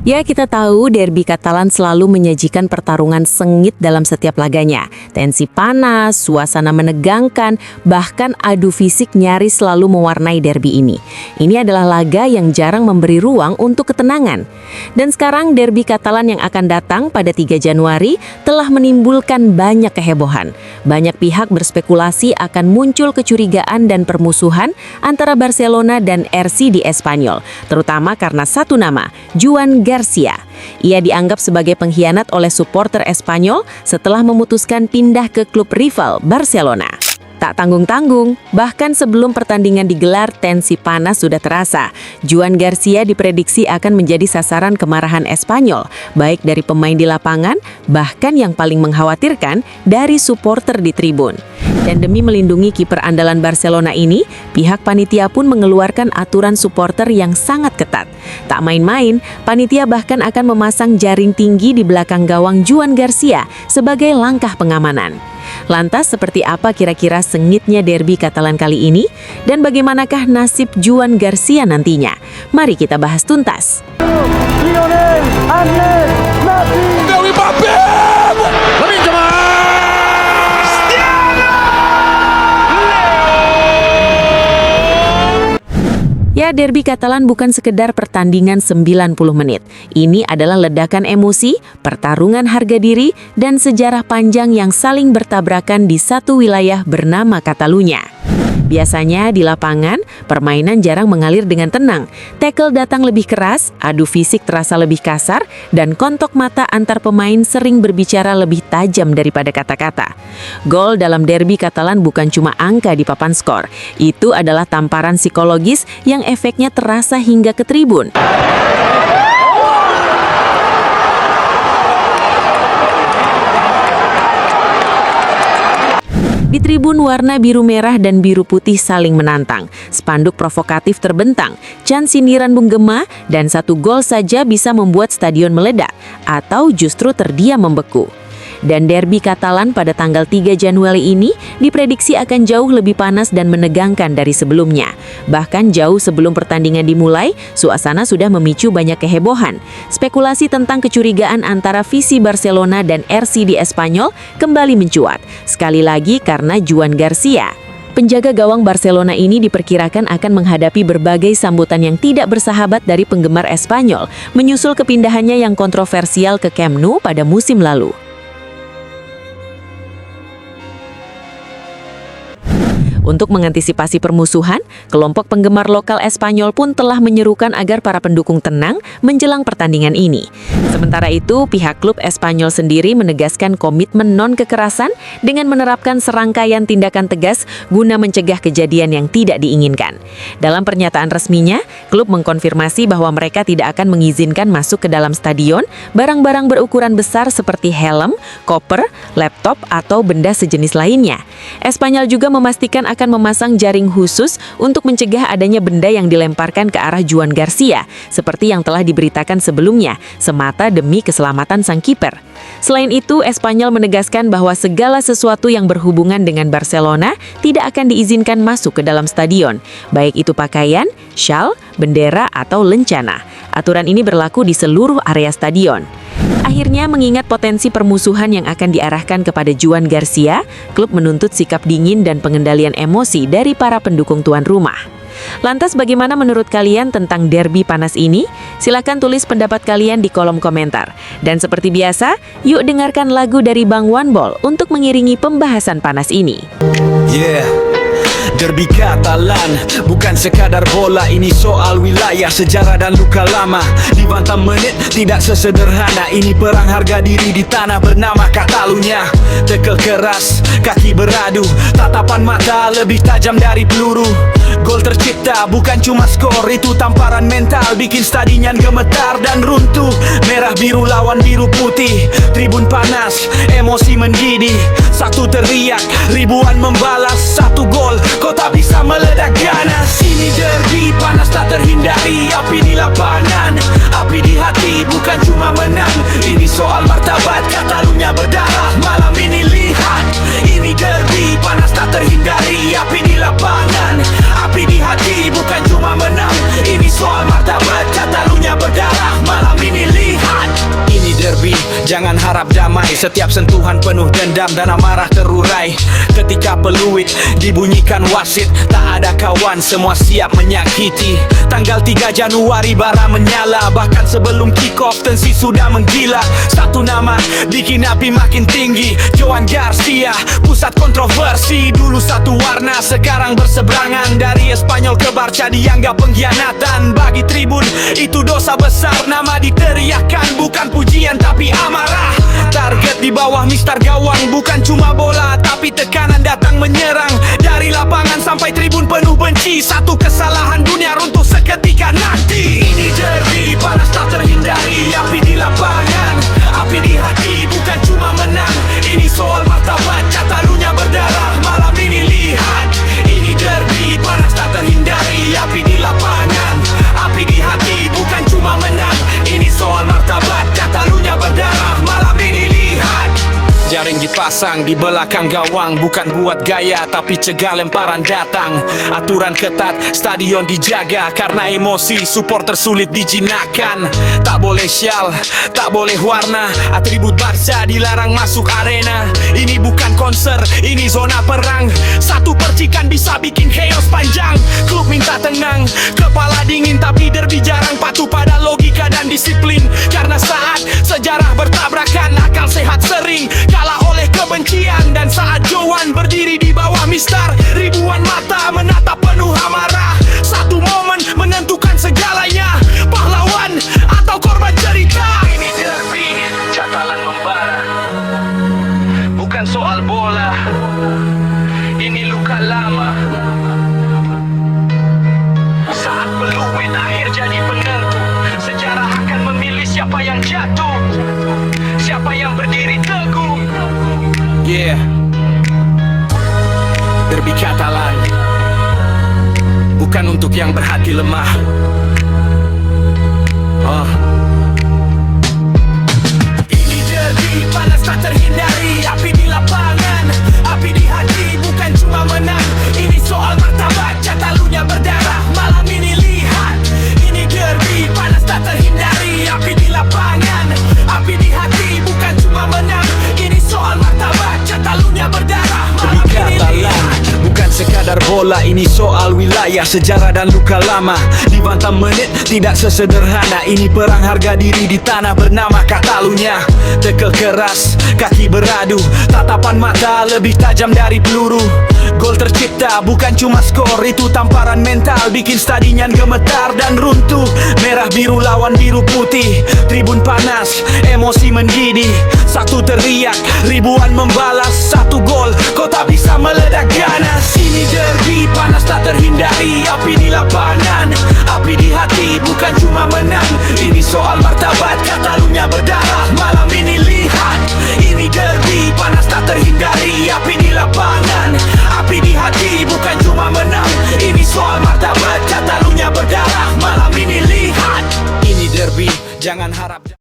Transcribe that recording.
Ya, kita tahu derby Katalan selalu menyajikan pertarungan sengit dalam setiap laganya. Tensi panas, suasana menegangkan, bahkan adu fisik nyaris selalu mewarnai derby ini. Ini adalah laga yang jarang memberi ruang untuk ketenangan. Dan sekarang derby Katalan yang akan datang pada 3 Januari telah menimbulkan banyak kehebohan. Banyak pihak berspekulasi akan muncul kecurigaan dan permusuhan antara Barcelona dan RC di Espanyol, terutama karena satu nama, Joan Garcia. Ia dianggap sebagai pengkhianat oleh supporter Espanyol setelah memutuskan pindah ke klub rival Barcelona. Tak tanggung-tanggung, bahkan sebelum pertandingan digelar, tensi panas sudah terasa. Joan Garcia diprediksi akan menjadi sasaran kemarahan Espanyol, baik dari pemain di lapangan, bahkan yang paling mengkhawatirkan dari supporter di tribun. Dan demi melindungi kiper andalan Barcelona ini, pihak panitia pun mengeluarkan aturan supporter yang sangat ketat. Tak main-main, panitia bahkan akan memasang jaring tinggi di belakang gawang Joan Garcia sebagai langkah pengamanan. Lantas, seperti apa kira-kira sengitnya derby Katalan kali ini? Dan bagaimanakah nasib Joan Garcia nantinya? Mari kita bahas tuntas. Ya, derby Katalan bukan sekedar pertandingan 90 menit. Ini adalah ledakan emosi, pertarungan harga diri, dan sejarah panjang yang saling bertabrakan di satu wilayah bernama Catalunya. Biasanya di lapangan, permainan jarang mengalir dengan tenang. Tackle datang lebih keras, adu fisik terasa lebih kasar, dan kontak mata antar pemain sering berbicara lebih tajam daripada kata-kata. Gol dalam derby Katalan bukan cuma angka di papan skor. Itu adalah tamparan psikologis yang efeknya terasa hingga ke tribun. Di tribun, warna biru merah dan biru putih saling menantang. Spanduk provokatif terbentang, can sindiran menggema, dan satu gol saja bisa membuat stadion meledak atau justru terdiam membeku. Dan derby Katalan pada tanggal 3 Januari ini diprediksi akan jauh lebih panas dan menegangkan dari sebelumnya. Bahkan jauh sebelum pertandingan dimulai, suasana sudah memicu banyak kehebohan. Spekulasi tentang kecurigaan antara visi Barcelona dan RC di Espanyol kembali mencuat. Sekali lagi karena Joan Garcia. Penjaga gawang Barcelona ini diperkirakan akan menghadapi berbagai sambutan yang tidak bersahabat dari penggemar Espanyol, menyusul kepindahannya yang kontroversial ke Camp Nou pada musim lalu. Untuk mengantisipasi permusuhan, kelompok penggemar lokal Espanyol pun telah menyerukan agar para pendukung tenang menjelang pertandingan ini. Sementara itu, pihak klub Espanyol sendiri menegaskan komitmen non-kekerasan dengan menerapkan serangkaian tindakan tegas guna mencegah kejadian yang tidak diinginkan. Dalam pernyataan resminya, klub mengkonfirmasi bahwa mereka tidak akan mengizinkan masuk ke dalam stadion barang-barang berukuran besar seperti helm, koper, laptop, atau benda sejenis lainnya. Espanyol juga memastikan akan memasang jaring khusus untuk mencegah adanya benda yang dilemparkan ke arah Joan Garcia, seperti yang telah diberitakan sebelumnya, semata demi keselamatan sang kiper. Selain itu, Espanyol menegaskan bahwa segala sesuatu yang berhubungan dengan Barcelona tidak akan diizinkan masuk ke dalam stadion, baik itu pakaian, syal, bendera, atau lencana. Aturan ini berlaku di seluruh area stadion. Akhirnya, mengingat potensi permusuhan yang akan diarahkan kepada Joan Garcia, klub menuntut sikap dingin dan pengendalian emosi dari para pendukung tuan rumah. Lantas bagaimana menurut kalian tentang derby panas ini? Silakan tulis pendapat kalian di kolom komentar. Dan seperti biasa, yuk dengarkan lagu dari Bang One Ball untuk mengiringi pembahasan panas ini. Yeah. Derby Katalan bukan sekadar bola, ini soal wilayah, sejarah dan luka lama. Dibantah menit tidak sesederhana, ini perang harga diri di tanah bernama Catalunya. Tekel keras, kaki beradu, tatapan mata lebih tajam dari peluru. Gol tercipta bukan cuma skor, itu tamparan mental, bikin stadion gemetar dan runtuh. Merah biru lawan biru putih, tribun panas, emosi mendidih. Satu teriak, ribuan membalas, satu gol, kota bisa meledak ganas. Ini derby panas tak terhindari, api di lapangan, api di hati, bukan cuma menang. Ini soal martabat, Catalunya berdarah, malam ini Setiap sentuhan penuh dendam dan amarah terurai. Ketika peluit dibunyikan wasit, tak ada kawan, semua siap menyakiti. Tanggal 3 Januari bara menyala, bahkan sebelum kick off tensi sudah menggila. Satu nama bikin api makin tinggi, Joan Garcia, pusat kontroversi. Dulu satu warna, sekarang berseberangan. Dari Espanyol ke Barca dianggap pengkhianatan. Bagi tribun itu dosa besar, nama diteriakkan bukan pujian tapi amarah. Target di bawah mistar gawang, bukan cuma bola tapi tekanan datang menyerang. Dari lapangan sampai tribun penuh benci, satu kesalahan dunia runtuh seketika nanti. Ini derby, panas tak terhindari. Api di lapangan, api di hati, bukan cuma menang. Ini soal martabat, Catalunya berdarah. Malam ini lihat, ini derby, panas tak terhindari. Api di lapangan, api di hati, bukan cuma menang. Ini soal martabat, Catalunya berdarah. Malam ini lihat. Jaring dipasang di belakang gawang, bukan buat gaya tapi cegah lemparan datang. Aturan ketat, stadion dijaga karena emosi supporter sulit dijinakkan. Tak boleh syal, tak boleh warna, atribut Barca dilarang masuk arena. Ini bukan konser, ini zona perang. Satu percikan bisa bikin chaos panjang. Klub minta tenang, kepala dingin, tapi derby jarang patuh pada logika dan disiplin. Karena saat sejarah bertabrakan, akal sehat sering kalah oleh kebencian. Dan saat Joan berdiri di bawah mistar, ribuan mata menatap penuh amarah. Satu momen menentukan segalanya, pahlawan atau korban cerita. Ini derby, Catalan membara, bukan soal bola, ini luka lama. Saat peluit akhir jadi penentu, sejarah akan memilih siapa yang jatuh, siapa yang berdiri teguh. Yeah, derby Catalan bukan untuk yang berhati lemah. Ini derby, panas tak terhindari. Api di lapangan, api di hati, bukan cuma menang. Ini soal martabat, Catalunya berdarah. Malam ini lihat, ini derby, panas tak terhindari. Api di lapangan, api di hati, bukan cuma menang. Ini soal martabat, Catalunya berdarah. Malam ini lihat. Bukan sekadar bola, ini soal wilayah, sejarah dan luka lama. Di bantam menit tidak sesederhana. Ini perang harga diri di tanah bernama Catalunya. Tekel keras, kaki beradu, tatapan mata lebih tajam dari peluru. Gol tercipta bukan cuma skor, itu tamparan mental, bikin stadion gemetar dan runtuh. Merah biru lawan biru putih, tribun panas, emosi mendidih. Satu teriak, ribuan membalas. Satu gol, kota bisa meledak ganas. Ini derby, panas tak terhindari. Api di lapangan, api di hati, bukan cuma menang. Ini soal martabat, Catalunya berdarah.